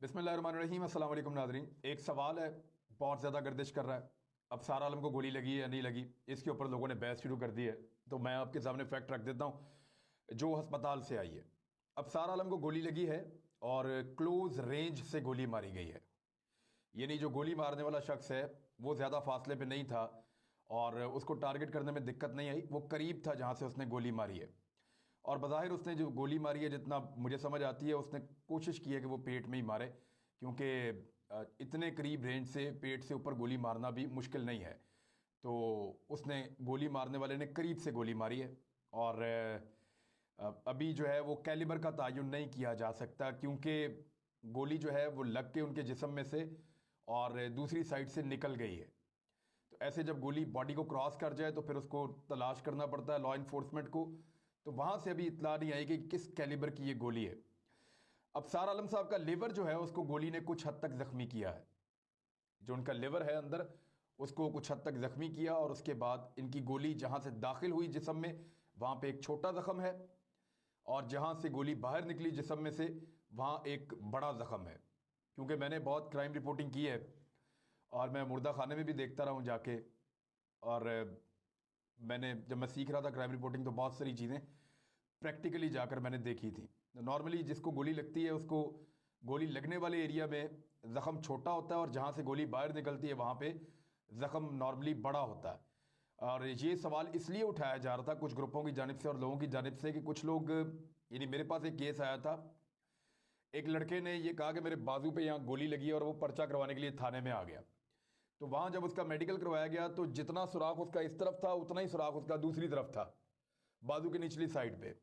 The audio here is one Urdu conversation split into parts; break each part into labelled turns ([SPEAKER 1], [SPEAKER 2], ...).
[SPEAKER 1] بسم اللہ الرحمن الرحیم، السلام علیکم ناظرین۔ ایک سوال ہے، بہت زیادہ گردش کر رہا ہے۔ ابصار عالم کو گولی لگی ہے یا نہیں لگی، اس کے اوپر لوگوں نے بحث شروع کر دی ہے۔ تو میں آپ کے سامنے فیکٹ رکھ دیتا ہوں جو ہسپتال سے آئی ہے۔ ابصار عالم کو گولی لگی ہے اور کلوز رینج سے گولی ماری گئی ہے، یعنی جو گولی مارنے والا شخص ہے وہ زیادہ فاصلے پہ نہیں تھا اور اس کو ٹارگٹ کرنے میں دقت نہیں آئی، وہ قریب تھا جہاں سے اس نے گولی ماری ہے۔ اور بظاہر اس نے جو گولی ماری ہے، جتنا مجھے سمجھ آتی ہے، اس نے کوشش کی ہے کہ وہ پیٹ میں ہی مارے، کیونکہ اتنے قریب رینج سے پیٹ سے اوپر گولی مارنا بھی مشکل نہیں ہے۔ تو اس نے گولی مارنے والے نے قریب سے گولی ماری ہے، اور ابھی جو ہے وہ کیلیبر کا تعین نہیں کیا جا سکتا، کیونکہ گولی جو ہے وہ لگ کے ان کے جسم میں سے اور دوسری سائڈ سے نکل گئی ہے۔ تو ایسے جب گولی باڈی کو کراس کر جائے تو پھر اس کو تلاش کرنا پڑتا ہے لا انفورسمنٹ کو، تو وہاں سے ابھی اطلاع نہیں آئی کہ کس کیلیبر کی یہ گولی ہے۔ ابصار عالم صاحب کا لیور جو ہے اس کو گولی نے کچھ حد تک زخمی کیا ہے، جو ان کا لیور ہے اندر اس کو کچھ حد تک زخمی کیا، اور اس کے بعد ان کی گولی جہاں سے داخل ہوئی جسم میں وہاں پہ ایک چھوٹا زخم ہے، اور جہاں سے گولی باہر نکلی جسم میں سے وہاں ایک بڑا زخم ہے۔ کیونکہ میں نے بہت کرائم رپورٹنگ کی ہے اور میں مردہ خانے میں بھی دیکھتا رہا ہوں جا کے، اور میں نے جب میں سیکھ رہا تھا کرائم رپورٹنگ تو بہت ساری چیزیں پریکٹیکلی جا کر میں نے دیکھی تھی۔ نارملی جس کو گولی لگتی ہے اس کو گولی لگنے والے ایریا میں زخم چھوٹا ہوتا ہے، اور جہاں سے گولی باہر نکلتی ہے وہاں پہ زخم نارملی بڑا ہوتا ہے۔ اور یہ سوال اس لیے اٹھایا جا رہا تھا کچھ گروپوں کی جانب سے اور لوگوں کی جانب سے کہ کچھ لوگ، یعنی میرے پاس ایک کیس آیا تھا، ایک لڑکے نے یہ کہا کہ میرے بازو پہ یہاں گولی لگی ہے، اور وہ پرچہ کروانے کے لیے تھانے میں آ گیا۔ تو وہاں جب اس کا میڈیکل کروایا گیا تو جتنا سوراخ اس کا اس طرف تھا اتنا ہی سوراخ اس کا دوسری طرف تھا، بازو کی نچلی سائڈ پہ۔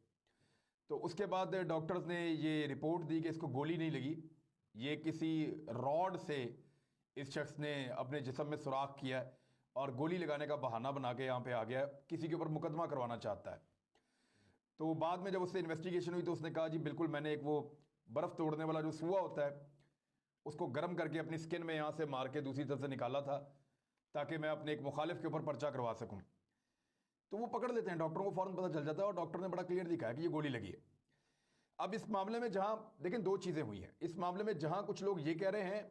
[SPEAKER 1] تو اس کے بعد ڈاکٹرز نے یہ رپورٹ دی کہ اس کو گولی نہیں لگی، یہ کسی راڈ سے اس شخص نے اپنے جسم میں سوراخ کیا ہے اور گولی لگانے کا بہانہ بنا کے یہاں پہ آ گیا ہے، کسی کے اوپر مقدمہ کروانا چاہتا ہے۔ تو بعد میں جب اس سے انویسٹیگیشن ہوئی تو اس نے کہا جی بالکل میں نے ایک وہ برف توڑنے والا جو سوا ہوتا ہے اس کو گرم کر کے اپنی سکن میں یہاں سے مار کے دوسری طرف سے نکالا تھا تاکہ میں اپنے ایک مخالف کے اوپر پرچہ کروا سکوں۔ تو وہ پکڑ لیتے ہیں، ڈاکٹروں کو فوراً پتہ چل جاتا ہے، اور ڈاکٹر نے بڑا کلیئر دکھایا کہ یہ گولی لگی ہے۔ اب اس معاملے میں جہاں دیکھیں دو چیزیں ہوئی ہیں اس معاملے میں، جہاں کچھ لوگ یہ کہہ رہے ہیں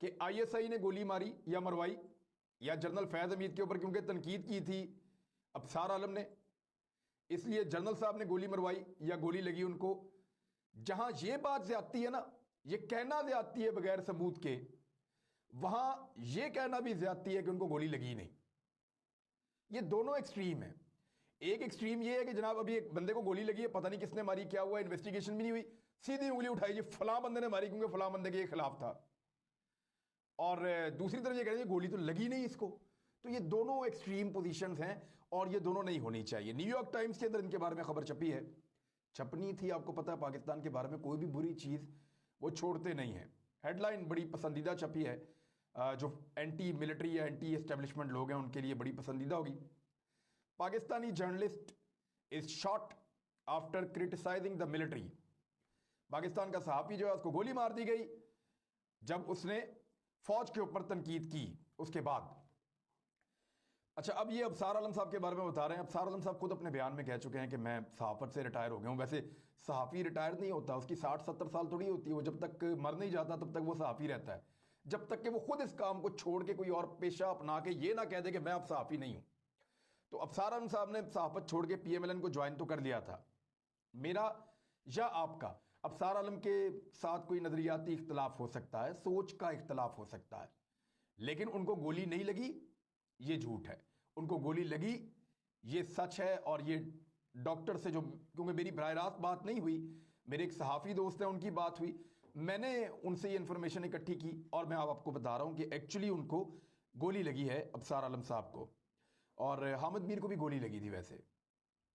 [SPEAKER 1] کہ آئی ایس آئی نے گولی ماری یا مروائی، یا جنرل فیض حمید کے اوپر کیونکہ تنقید کی تھی ابصار عالم نے، اس لیے جنرل صاحب نے گولی مروائی یا گولی لگی ان کو، جہاں یہ بات زیادتی ہے نا، یہ کہنا زیادتی ہے بغیر ثبوت کے، وہاں یہ کہنا بھی زیادتی ہے کہ ان کو گولی لگی نہیں۔ یہ دونوں ایکسٹریم ہیں۔ ایک ایکسٹریم یہ ہے کہ جناب ابھی ایک بندے کو گولی لگی ہے، پتہ نہیں کس نے ماری، کیا ہوا، انویسٹیگیشن بھی نہیں ہوئی، سیدھی انگلی اٹھائی جی فلاں بندے نے ماری کیونکہ فلاں بندے کے خلاف تھا، اور دوسری طرف یہ کہتے ہیں گولی تو لگی نہیں اس کو۔ تو یہ دونوں ایکسٹریم پوزیشنز ہیں اور یہ دونوں نہیں ہونی چاہیے۔ نیو یارک ٹائمز کے اندر ان کے بارے میں خبر چھپی ہے، چھپنی تھی، آپ کو پتہ ہے پاکستان کے بارے میں کوئی بھی بری چیز وہ چھوڑتے نہیں ہیں۔ ہیڈ لائن بڑی پسندیدہ چھپی ہے، جو اینٹی ملٹری یا اینٹی اسٹیبلشمنٹ لوگ ہیں ان کے لیے بڑی پسندیدہ ہوگی۔ Pakistani journalist is shot after criticising the military. Pakistan کا صحافی جو ہے اس کو گولی مار دی گئی جب اس نے فوج کے اوپر تنقید کی اس کے بعد۔ اچھا، اب یہ ابصار عالم صاحب کے بارے میں بتا رہے ہیں۔ ابصار عالم صاحب خود اپنے بیان میں کہہ چکے ہیں کہ میں صحافت سے ریٹائر ہو گیا ہوں۔ ویسے صحافی ریٹائر نہیں ہوتا، اس کی 60-70 سال تھوڑی ہوتی ہے، وہ جب تک مر نہیں جاتا تب تک وہ صحافی رہتا ہے، جب تک کہ وہ خود اس کام کو چھوڑ کے کوئی اور پیشہ اپنا کے یہ نہ کہہ دے کہ میں اب صحافی نہیں ہوں۔ تو ابصار عالم صاحب نے صحافت چھوڑ کے پی ایم ایل این کو جوائن تو کر لیا تھا۔ میرا یا آپ کا ابصار عالم کے ساتھ کوئی نظریاتی اختلاف ہو سکتا ہے، سوچ کا اختلاف ہو سکتا ہے، لیکن ان کو گولی نہیں لگی یہ جھوٹ ہے، ان کو گولی لگی یہ سچ ہے۔ اور یہ ڈاکٹر سے جو، کیونکہ میری براہ راست بات نہیں ہوئی، میرے ایک صحافی دوست ہیں ان کی بات ہوئی، میں نے ان سے یہ انفارمیشن اکٹھی کی اور میں آپ کو بتا رہا ہوں کہ ایکچولی ان کو گولی لگی ہے ابصار عالم صاحب کو، اور حامد میر کو بھی گولی لگی تھی۔ ویسے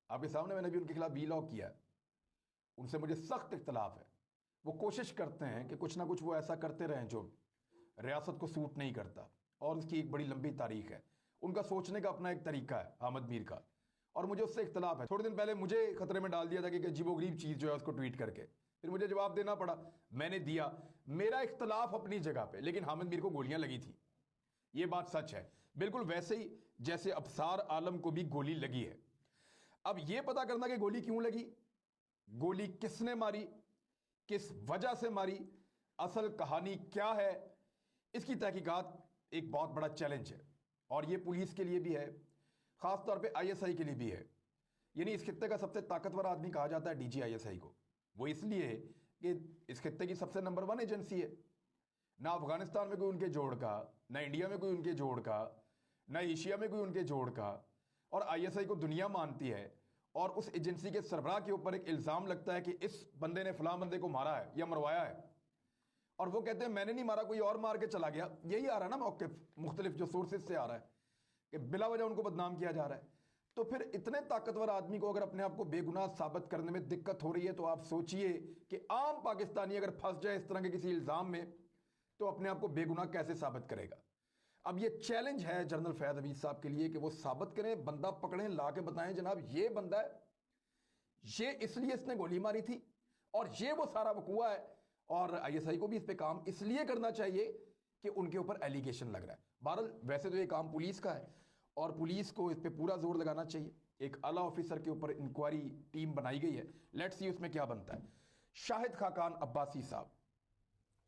[SPEAKER 1] آپ کے سامنے میں نے بھی ان کے خلاف بی لاگ کیا ہے، ان سے مجھے سخت اختلاف ہے۔ وہ کوشش کرتے ہیں کہ کچھ نہ کچھ وہ ایسا کرتے رہیں جو ریاست کو سوٹ نہیں کرتا، اور اس کی ایک بڑی لمبی تاریخ ہے، ان کا سوچنے کا اپنا ایک طریقہ ہے حامد میر کا، اور مجھے اس سے اختلاف ہے۔ تھوڑے دن پہلے مجھے خطرے میں ڈال دیا تھا کہ عجیب و غریب چیز جو ہے اس کو ٹویٹ کر کے، پھر مجھے جواب دینا پڑا، میں نے دیا، میرا اختلاف اپنی جگہ پہ، لیکن حامد میر کو گولیاں لگی تھی، یہ بات سچ ہے، بالکل ویسے ہی جیسے ابصار عالم کو بھی گولی لگی ہے۔ اب یہ پتا کرنا کہ گولی کیوں لگی، گولی کس نے ماری، کس وجہ سے ماری، اصل کہانی کیا ہے، اس کی تحقیقات ایک بہت بڑا چیلنج ہے، اور یہ پولیس کے لیے بھی ہے، خاص طور پہ آئی ایس آئی کے لیے بھی ہے۔ یعنی اس خطے کا سب سے طاقتور آدمی کہا جاتا ہے D G I S I کو، وہ اس لیے ہے کہ اس خطے کی سب سے نمبر 1 ایجنسی ہے۔ نہ افغانستان میں کوئی ان کے جوڑ کا، نہ انڈیا میں کوئی ان کے جوڑ کا، نہ ایشیا میں کوئی ان کے جوڑ کا، اور آئی ایس آئی کو دنیا مانتی ہے، اور اس ایجنسی کے سربراہ کے اوپر ایک الزام لگتا ہے کہ اس بندے نے فلاں بندے کو مارا ہے یا مروایا ہے، اور وہ کہتے ہیں میں نے نہیں مارا، کوئی اور مار کے چلا گیا۔ یہی آ رہا ہے نا موقف مختلف جو سورسز سے آ رہا ہے کہ بلا وجہ ان کو بدنام کیا جا رہا ہے۔ تو پھر اتنے طاقتور آدمی کو اگر اپنے آپ کو بے گناہ ثابت کرنے میں دقت ہو رہی ہے، تو آپ سوچئے کہ عام پاکستانی اگر پھنس جائے اس طرح کے کسی الزام میں تو اپنے آپ کو بے گناہ کیسے ثابت کرے گا؟ اب یہ چیلنج ہے جنرل فیاض حمید صاحب کے لیے کہ وہ ثابت کریں، بندہ پکڑیں، لا کے بتائیں جناب یہ بندہ ہے، یہ اس لیے اس نے گولی ماری تھی، اور یہ وہ سارا وقوع ہے۔ اور آئی ایس آئی کو بھی اس پہ کام اس لیے کرنا چاہیے کہ ان کے اوپر ایلیگیشن لگ رہا ہے۔ بہرحال ویسے تو یہ کام پولیس کا ہے، اور پولیس کو اس پہ پورا زور لگانا چاہیے۔ ایک اعلیٰ آفیسر کے اوپر انکوائری ٹیم بنائی گئی ہے، لیٹس سی اس میں کیا بنتا ہے۔ شاہد خاقان عباسی صاحب،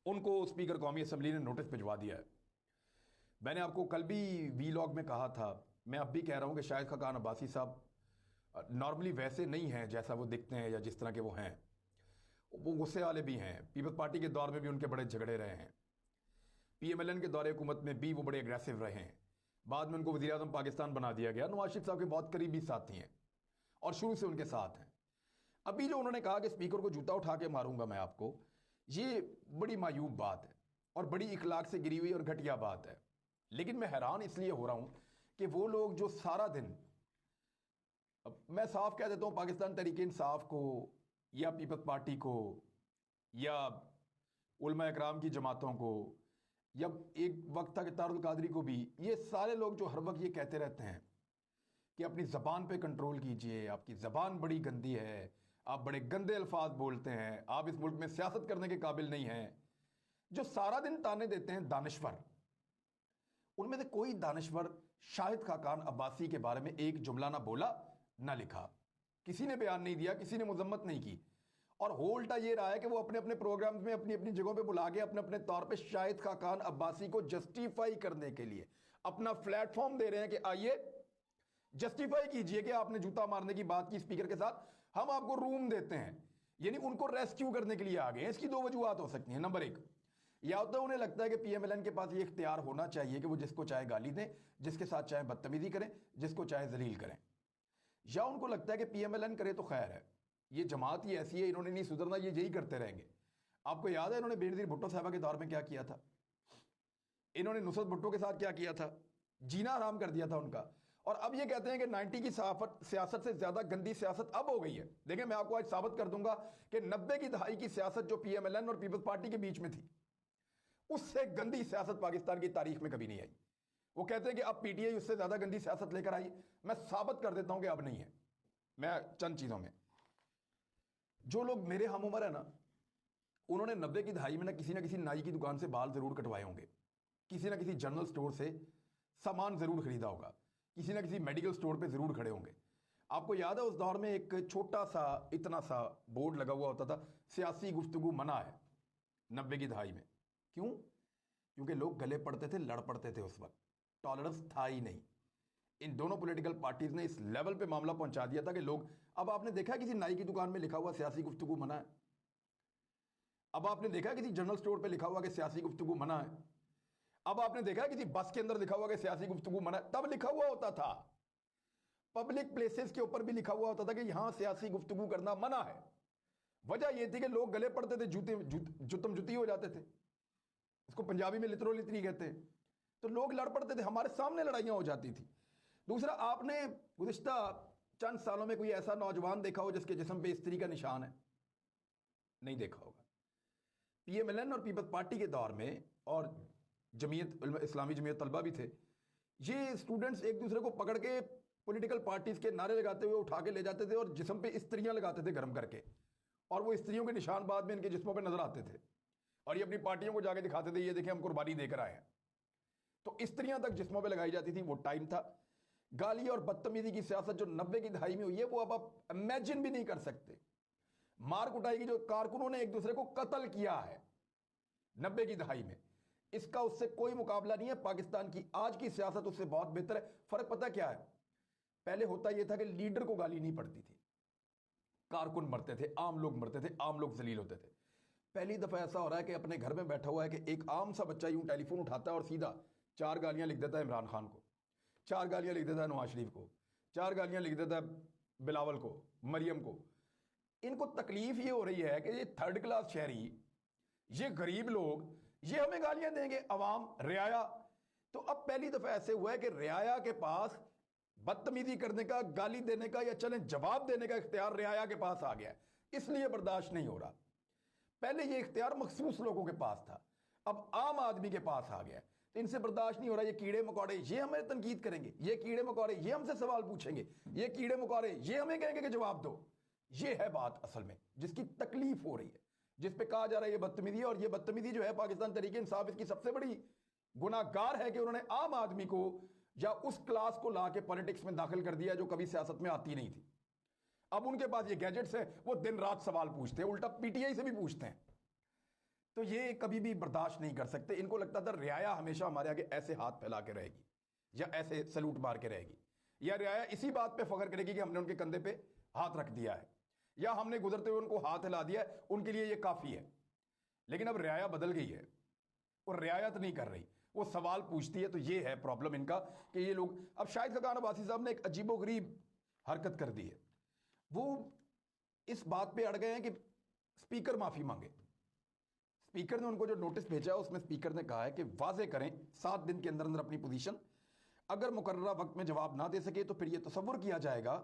[SPEAKER 1] ان کو اسپیکر قومی اسمبلی نے نوٹس بھجوا دیا ہے۔ میں نے آپ کو کل بھی وی لاگ میں کہا تھا، میں اب بھی کہہ رہا ہوں کہ شاہد خاقان عباسی صاحب نارملی ویسے نہیں ہیں جیسا وہ دکھتے ہیں یا جس طرح کے وہ ہیں۔ وہ غصے والے بھی ہیں، پیپلز پارٹی کے دور میں بھی ان کے بڑے جھگڑے رہے ہیں، پی ایم ایل این کے دور حکومت میں بھی وہ بڑے اگریسو رہے ہیں، بعد میں ان کو وزیر اعظم پاکستان بنا دیا گیا، نواز شریف صاحب کے بہت قریبی ساتھی ہیں اور شروع سے ان کے ساتھ ہیں۔ ابھی جو انہوں نے کہا کہ اسپیکر کو جوتا اٹھا کے ماروں گا میں آپ کو، یہ بڑی معیوب بات ہے اور بڑی اخلاق سے گری ہوئی اور گھٹیا بات ہے۔ لیکن میں حیران اس لیے ہو رہا ہوں کہ وہ لوگ جو سارا دن، میں صاف کہہ دیتا ہوں، پاکستان تحریک انصاف کو یا پیپلز پارٹی کو یا علماء اکرام کی جماعتوں کو یا ایک وقت تھا کہ طاہر القادری کو بھی، یہ سارے لوگ جو ہر وقت یہ کہتے رہتے ہیں کہ اپنی زبان پہ کنٹرول کیجئے، آپ کی زبان بڑی گندی ہے، آپ بڑے گندے الفاظ بولتے ہیں، آپ اس ملک میں سیاست کرنے کے قابل نہیں ہیں، جو سارا دن تانے دیتے ہیں دانشور، ان میں سے کوئی دانشور شاہد خاقان عباسی کے بارے میں ایک جملہ نہ بولا نہ لکھا، کسی نے بیان نہیں دیا، کسی نے مذمت نہیں کی، اور ہولٹا یہ رہا ہے کہ وہ اپنے اپنے پروگرامز میں اپنی اپنی جگہوں پہ بلا کے اپنے اپنے طور پہ شاہد خاقان عباسی کو جسٹیفائی کرنے کے لیے اپنا پلیٹ فارم دے رہے ہیں کہ آئیے جسٹیفائی کیجئے کہ آپ نے جوتا مارنے کی بات کی اسپیکر کے ساتھ، ہم آپ کو روم دیتے ہیں۔ یعنی ان کو ریسکیو کرنے کے لیے آگے ہیں۔ اس کی 2 وجوہات ہو سکتی ہیں۔ نمبر 1، یا ہوتا ہے انہیں لگتا ہے کہ پی ایم ایل این کے پاس یہ اختیار ہونا چاہیے کہ وہ جس کو چاہے گالی دیں، جس کے ساتھ چاہے بدتمیزی کریں، جس کو چاہے ذلیل کریں، یا ان کو لگتا ہے کہ پی ایم ایل این کرے تو خیر ہے، یہ جماعت ہی ایسی ہے، انہوں نے نہیں سدھرنا، یہ یہی کرتے رہیں گے۔ آپ کو یاد ہے انہوں نے بینظیر بھٹو صاحبہ کے دور میں کیا کیا تھا؟ انہوں نے نصرت بھٹو کے ساتھ کیا کیا تھا؟ جینا حرام کر دیا تھا ان کا۔ اور اب یہ کہتے ہیں کہ 90 کی سیاست سے زیادہ گندی سیاست اب ہو گئی ہے۔ دیکھیں میں آپ کو آج ثابت کر دوں گا کہ 90 کی دہائی کی سیاست جو پی ایم ایل این اور پیپلز پارٹی کے بیچ میں تھی، اس سے گندی سیاست پاکستان کی تاریخ میں کبھی نہیں آئی۔ وہ کہتے ہیں کہ اب پی ٹی آئی اس سے زیادہ گندی سیاست لے کر آئی، میں ثابت کر دیتا ہوں کہ اب نہیں ہے۔ میں چند چیزوں میں، جو لوگ میرے ہم عمر ہیں نا، انہوں نے 90 کی دہائی میں نہ کسی نائی کی دکان سے بال ضرور کٹوائے ہوں گے، کسی نہ کسی جنرل سٹور سے سامان ضرور خریدا ہوگا، کسی نہ کسی میڈیکل سٹور پہ ضرور کھڑے ہوں گے۔ آپ کو یاد ہے اس دور میں ایک چھوٹا سا اتنا سا بورڈ لگا ہوا ہوتا تھا، سیاسی گفتگو منع ہے، 90 کی دہائی میں۔ کیوں؟ کیونکہ لوگ گلے پڑتے تھے، لڑ پڑتے تھے، اس وقت ٹالرنس تھا ہی نہیں۔ ان دونوں پولیٹیکل پارٹیز نے اس لیول پہ معاملہ پہنچا دیا تھا کہ لوگ، اب آپ نے دیکھا کسی نائی کی دکان میں لکھا ہوا سیاسی گفتگو منع ہے؟ اب آپ نے دیکھا کسی جنرل سٹور پہ لکھا ہوا کہ سیاسی گفتگو منع ہے؟ اب آپ نے دیکھا کسی بس کے اندر لکھا ہوا کہ سیاسی گفتگو منع ہے؟ تب لکھا ہوا ہوتا تھا، پبلک پلیسز کے اوپر بھی لکھا ہوا ہوتا تھا کہ یہاں سیاسی گفتگو کرنا منع ہے۔ وجہ یہ تھی کہ لوگ گلے پڑتے تھے، جتم جتی ہو جاتے تھے، اس کو پنجابی میں لترو لتری کہتے ہیں، تو لوگ لڑ پڑتے تھے، ہمارے سامنے لڑائیاں ہو جاتی تھی۔ دوسرا، آپ نے گزشتہ چند سالوں میں کوئی ایسا نوجوان دیکھا ہو جس کے جسم پہ استری کا نشان ہے؟ نہیں دیکھا ہوگا۔ پی ایم ایل این اور پیپلز پارٹی کے دور میں، اور اسلامی جمعیت طلبہ بھی تھے، یہ اسٹوڈنٹس ایک دوسرے کو پکڑ کے پولیٹیکل پارٹیز کے نعرے لگاتے ہوئے اٹھا کے لے جاتے تھے اور جسم پہ استریاں لگاتے تھے گرم کر کے، اور وہ استریوں کے نشان بعد میں ان کے جسموں پہ نظر آتے تھے، اور یہ اپنی پارٹیوں کو جا کے دکھاتے تھے، یہ دیکھیں ہم قربانی دے کر آئے ہیں۔ تو استریاں تک جسموں پہ لگائی جاتی تھی، وہ ٹائم تھا۔ گالی اور بدتمیزی کی سیاست جو 90 کی دہائی میں ہوئی ہے، وہ اب آپ امیجن بھی نہیں کر سکتے۔ مار کٹائی کی جو کارکنوں نے ایک دوسرے کو قتل کیا ہے، 90 کی دہائی میں. اس کا اس سے کوئی مقابلہ نہیں ہے. پاکستان کی آج کی سیاست اس سے بہت بہتر ہے. فرق پتہ کیا ہے؟ پہلے ہوتا یہ تھا کہ لیڈر کو گالی نہیں پڑتی تھی, کارکن مرتے تھے, عام لوگ مرتے تھے, عام لوگ ذلیل ہوتے تھے. پہلی دفعہ ایسا ہو رہا ہے کہ اپنے گھر میں بیٹھا ہوا ہے کہ ایک عام سا بچہ یوں ٹیلی فون اٹھاتا ہے اور سیدھا 4 گالیاں لکھ دیتا ہے عمران خان کو, 4 گالیاں لکھ دیتا ہے نواز شریف کو, 4 گالیاں لکھ دیتا ہے بلاول کو, مریم کو. ان کو تکلیف یہ ہو رہی ہے کہ یہ 3rd کلاس شہری, یہ غریب لوگ, یہ ہمیں گالیاں دیں گے. عوام, رعایا. تو اب پہلی دفعہ ایسے ہوا ہے کہ رعایا کے پاس بدتمیزی کرنے کا, گالی دینے کا یا چلیں جواب دینے کا اختیار رعایا کے پاس آ گیا ہے. اس لیے برداشت نہیں ہو رہا. پہلے یہ اختیار مخصوص لوگوں کے پاس تھا, اب عام آدمی کے پاس آ گیا ہے. تو ان سے برداشت نہیں ہو رہا. یہ کیڑے مکوڑے یہ ہمیں تنقید کریں گے, یہ کیڑے مکوڑے یہ ہم سے سوال پوچھیں گے, یہ کیڑے مکوڑے یہ ہمیں کہیں گے کہ جواب دو. یہ ہے بات اصل میں جس کی تکلیف ہو رہی ہے, جس پہ کہا جا رہا ہے یہ بدتمیزی ہے. اور یہ بدتمیزی جو ہے پاکستان تحریک انصاف اس کی سب سے بڑی گناہ گار ہے کہ انہوں نے عام آدمی کو یا اس کلاس کو لا کے پالیٹکس میں داخل کر دیا جو کبھی سیاست میں آتی نہیں تھی. اب ان کے پاس یہ گیجٹس ہیں, وہ دن رات سوال پوچھتے ہیں, الٹا پی ٹی آئی سے بھی پوچھتے ہیں. تو یہ کبھی بھی برداشت نہیں کر سکتے. ان کو لگتا تھا رعایا ہمیشہ ہمارے آگے ایسے ہاتھ پھیلا کے رہے گی یا ایسے سلوٹ مار کے رہے گی, یا رعایا اسی بات پہ فخر کرے گی کہ ہم نے ان کے کندھے پہ ہاتھ رکھ دیا ہے یا ہم نے گزرتے ہوئے ان کو ہاتھ ہلا دیا ہے, ان کے لیے یہ کافی ہے. لیکن اب رعایا بدل گئی ہے, اور رعایت نہیں کر رہی, وہ سوال پوچھتی ہے. تو یہ ہے پرابلم ان کا کہ یہ لوگ اب شاہد خاقان عباسی صاحب نے ایک عجیب و غریب حرکت کر دی ہے. وہ اس بات پہ اڑ گئے ہیں کہ اسپیکر معافی مانگے. اسپیکر نے ان کو جو نوٹس بھیجا اس میں اسپیکر نے کہا ہے کہ واضح کریں 7 دن کے اندر اندر اپنی پوزیشن. اگر مقررہ وقت میں جواب نہ دے سکے تو پھر یہ تصور کیا جائے گا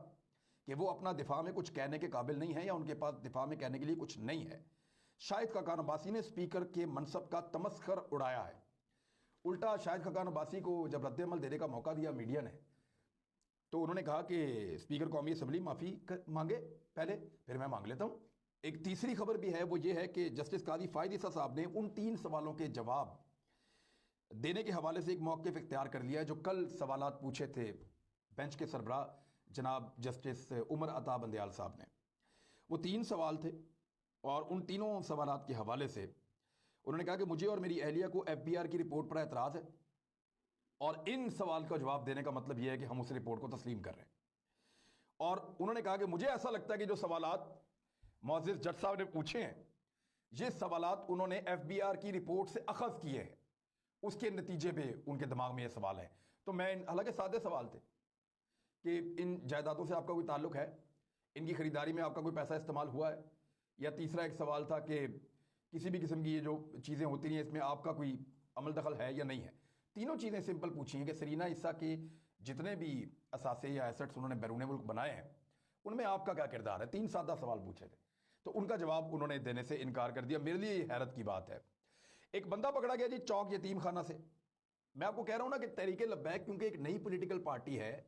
[SPEAKER 1] کہ وہ اپنا دفاع میں کچھ کہنے کے قابل نہیں ہے یا ان کے پاس دفاع میں کہنے کے لیے کچھ نہیں ہے. شاہد خاقان عباسی نے اسپیکر کے منصب کا تمسخر اڑایا ہے. الٹا شاہد خاقان عباسی کو جب رد عمل دینے کا موقع دیا میڈیا نے, تو انہوں نے کہا کہ اسپیکر قومی اسمبلی معافی مانگے پہلے, پھر میں مانگ لیتا ہوں. ایک تیسری خبر بھی ہے, وہ یہ ہے کہ جسٹس قاضی فائد عیسیٰ صاحب نے ان 3 سوالوں کے جواب دینے کے حوالے سے ایک موقف اختیار کر لیا ہے جو کل سوالات پوچھے تھے بینچ کے سربراہ جناب جسٹس عمر عطا بندیال صاحب نے. وہ 3 سوال تھے, اور ان تینوں سوالات کے حوالے سے انہوں نے کہا کہ مجھے اور میری اہلیہ کو FBR کی رپورٹ پر اعتراض ہے, اور ان سوال کا جواب دینے کا مطلب یہ ہے کہ ہم اس رپورٹ کو تسلیم کر رہے ہیں. اور انہوں نے کہا کہ مجھے ایسا لگتا ہے کہ جو سوالات معزز جج صاحب نے پوچھے ہیں, یہ سوالات انہوں نے FBR کی رپورٹ سے اخذ کیے ہیں, اس کے نتیجے پہ ان کے دماغ میں یہ سوال ہے. تو میں حالانکہ سادے سوال تھے کہ ان جائیدادوں سے آپ کا کوئی تعلق ہے, ان کی خریداری میں آپ کا کوئی پیسہ استعمال ہوا ہے, یا تیسرا ایک سوال تھا کہ کسی بھی قسم کی یہ جو چیزیں ہوتی ہیں اس میں آپ کا کوئی عمل دخل ہے یا نہیں ہے. تینوں چیزیں سمپل پوچھی ہیں کہ سرینا عیسیٰ کے جتنے بھی اثاثے یا ایسٹس انہوں نے بیرون ملک بنائے ہیں ان میں آپ کا کیا کردار ہے. 3 سادہ سوال پوچھے تھے, تو ان کا جواب انہوں نے دینے سے انکار کر دیا. میرے لیے یہ حیرت کی بات ہے. ایک بندہ پکڑا گیا جی چوک یتیم خانہ سے. میں آپ کو کہہ رہا ہوں نا کہ تحریک لبیک کیونکہ ایک نئی پولیٹیکل پارٹی ہے,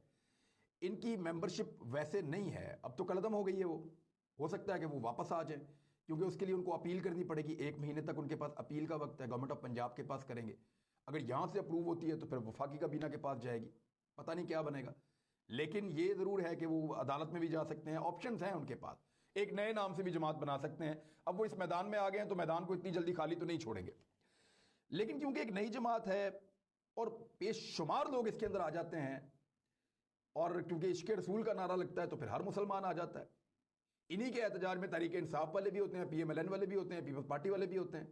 [SPEAKER 1] ان کی ممبرشپ ویسے نہیں ہے, اب تو قلعدم ہو گئی ہے. وہ ہو سکتا ہے کہ وہ واپس آ جائیں, کیونکہ اس کے لیے ان کو اپیل کرنی پڑے گی. 1 مہینے تک ان کے پاس اپیل کا وقت ہے, گورنمنٹ آف پنجاب کے پاس کریں گے. اگر یہاں سے اپروو ہوتی ہے تو پھر وفاقی کابینہ کے پاس جائے گی, پتہ نہیں کیا بنے گا. لیکن یہ ضرور ہے کہ وہ عدالت میں بھی جا سکتے ہیں, آپشنز ہیں ان کے پاس. ایک نئے نام سے بھی جماعت بنا سکتے ہیں. اب وہ اس میدان میں آ گئے ہیں تو میدان کو اتنی جلدی خالی تو نہیں چھوڑیں گے. لیکن کیونکہ ایک نئی جماعت ہے اور بے شمار لوگ اس کے اندر آ جاتے ہیں, اور کیونکہ عشق رسول کا نعرہ لگتا ہے تو پھر ہر مسلمان آ جاتا ہے. انہی کے احتجاج میں تحریک انصاف والے بھی ہوتے ہیں, PMLN والے بھی ہوتے ہیں, پیپلز پارٹی والے بھی ہوتے ہیں,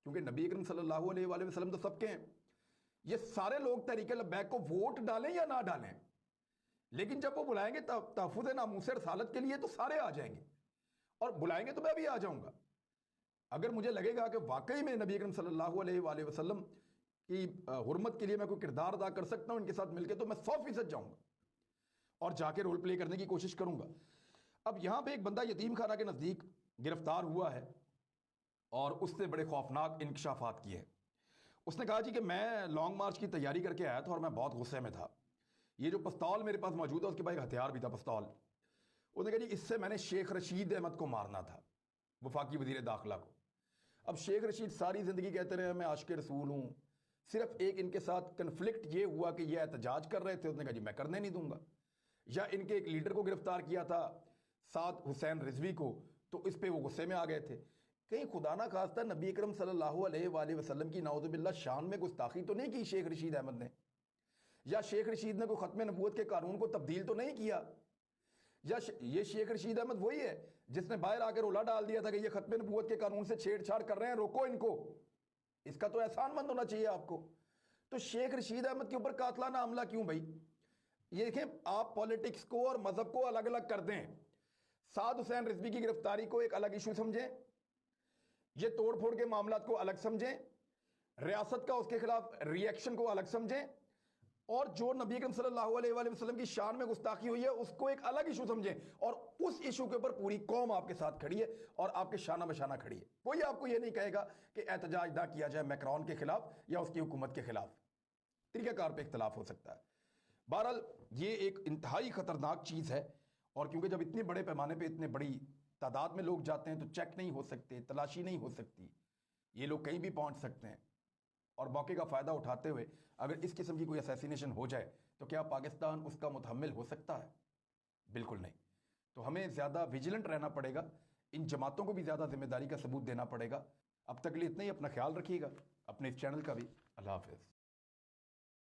[SPEAKER 1] کیونکہ نبی اکرم صلی اللہ علیہ وآلہ وسلم تو سب کے ہیں. یہ سارے لوگ تحریک لبیک کو ووٹ ڈالیں یا نہ ڈالیں, لیکن جب وہ بلائیں گے تحفظ ناموس رسالت کے لیے تو سارے آ جائیں گے, اور بلائیں گے تو میں بھی آ جاؤں گا. اگر مجھے لگے گا کہ واقعی میں نبی اکرم صلی اللہ علیہ وآلہ وسلم کی حرمت کے لیے میں کوئی کردار ادا کر سکتا ہوں ان کے ساتھ مل کے, تو میں 100% جاؤں گا اور جا کے رول پلے کرنے کی کوشش کروں گا. اب یہاں پہ ایک بندہ یتیم خانہ کے نزدیک گرفتار ہوا ہے اور اس سے بڑے خوفناک انکشافات کیے ہیں. اس نے کہا جی کہ میں لانگ مارچ کی تیاری کر کے آیا تھا اور میں بہت غصے میں تھا. یہ جو پستول میرے پاس موجود ہے اس کے بعد ایک ہتھیار بھی تھا, پستول. اس نے کہا جی اس سے میں نے شیخ رشید احمد کو مارنا تھا, وفاقی وزیر داخلہ کو. اب شیخ رشید ساری زندگی کہتے رہے میں عاشق رسول ہوں, صرف ایک ان کے ساتھ کنفلکٹ یہ ہوا کہ یہ احتجاج کر رہے تھے, اس نے کہا جی میں کرنے نہیں دوں گا. یا ان کے ایک لیڈر کو گرفتار کیا تھا سعد حسین رضوی کو, تو اس پہ وہ غصے میں آ گئے تھے.
[SPEAKER 2] کہیں خدا نہ خواستہ نبی اکرم صلی اللہ علیہ وآلہ وسلم کی نعوذ باللہ شان میں گستاخی تو نہیں کی شیخ رشید احمد نے؟ یا شیخ رشید نے کوئی ختم نبوت کے قانون کو تبدیل تو نہیں کیا؟ یا یہ شیخ رشید احمد وہی ہے جس نے باہر آ کے رولا ڈال دیا تھا کہ یہ ختم نبوت کے قانون سے چھیڑ چھاڑ کر رہے ہیں، روکو ان کو؟ اس کا تو احسان مند ہونا چاہیے آپ کو. تو شیخ رشید احمد کے اوپر قاتلانہ حملہ کیوں بھائی؟ یہ دیکھیں، آپ پولیٹکس کو اور مذہب کو الگ الگ کر دیں. سعد حسین رضوی کی گرفتاری کو ایک الگ ایشو سمجھیں، یہ توڑ پھوڑ کے معاملات کو الگ سمجھیں، ریاست کا اس کے خلاف ری ایکشن کو الگ سمجھیں، اور جو نبی اکرم صلی اللہ علیہ وآلہ وسلم کی شان میں گستاخی ہوئی ہے اس کو ایک الگ ایشو سمجھیں. اور اس ایشو کے اوپر پوری قوم آپ کے ساتھ کھڑی ہے اور آپ کے شانہ بشانہ کھڑی ہے. کوئی آپ کو یہ نہیں کہے گا کہ احتجاج نہ کیا جائے میکرون کے خلاف یا اس کی حکومت کے خلاف. طریقہ کار پہ اختلاف ہو سکتا ہے. بہرحال یہ ایک انتہائی خطرناک چیز ہے، اور کیونکہ جب اتنے بڑے پیمانے پہ اتنے بڑی تعداد میں لوگ جاتے ہیں تو چیک نہیں ہو سکتے، تلاشی نہیں ہو سکتی، یہ لوگ کہیں بھی پہنچ سکتے ہیں. اور موقع کا فائدہ اٹھاتے ہوئے اگر اس قسم کی کوئی اسیسینیشن ہو جائے تو کیا پاکستان اس کا متحمل ہو سکتا ہے؟ بالکل نہیں. تو ہمیں زیادہ ویجیلنٹ رہنا پڑے گا، ان جماعتوں کو بھی زیادہ ذمہ داری کا ثبوت دینا پڑے گا. اب تک لیے اتنا ہی. اپنا خیال رکھیے گا، اپنے اس چینل کا بھی. اللہ حافظ.